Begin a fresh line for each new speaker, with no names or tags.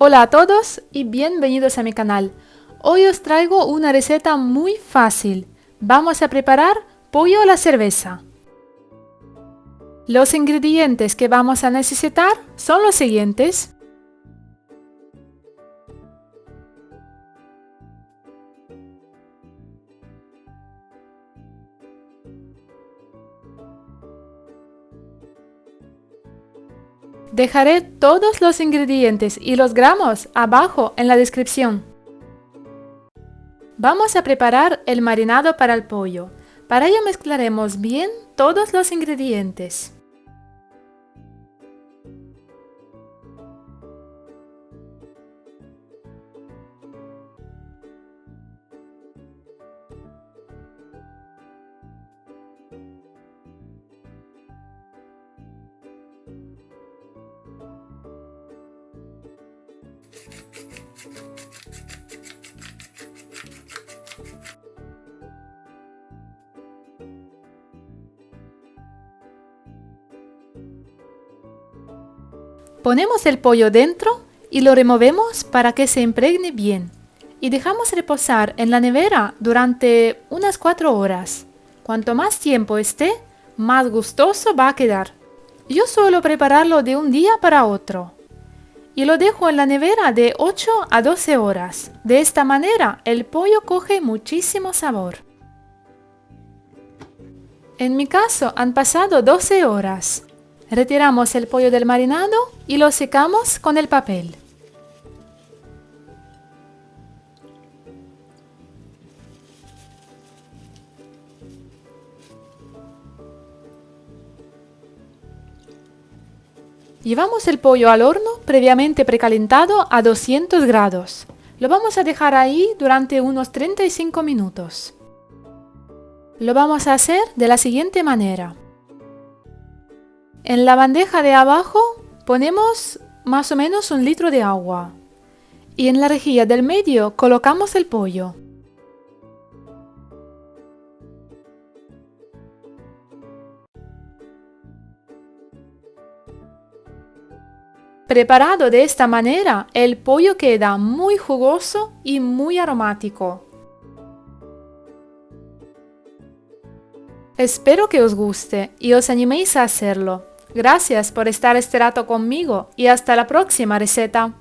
Hola a todos y bienvenidos a mi canal. Hoy os traigo una receta muy fácil. Vamos a preparar pollo a la cerveza. Los ingredientes que vamos a necesitar son los siguientes. Dejaré todos los ingredientes y los gramos abajo en la descripción. Vamos a preparar el marinado para el pollo. Para ello mezclaremos bien todos los ingredientes. Ponemos el pollo dentro y lo removemos para que se impregne bien. Y dejamos reposar en la nevera durante unas 4 horas. Cuanto más tiempo esté, más gustoso va a quedar. Yo suelo prepararlo de un día para otro. Y lo dejo en la nevera de 8 a 12 horas. De esta manera el pollo coge muchísimo sabor. En mi caso han pasado 12 horas. Retiramos el pollo del marinado y lo secamos con el papel. Llevamos el pollo al horno previamente precalentado a 200 grados. Lo vamos a dejar ahí durante unos 35 minutos. Lo vamos a hacer de la siguiente manera. En la bandeja de abajo ponemos más o menos 1 litro de agua. Y en la rejilla del medio colocamos el pollo. Preparado de esta manera, el pollo queda muy jugoso y muy aromático. Espero que os guste y os animéis a hacerlo. Gracias por estar este rato conmigo y hasta la próxima receta.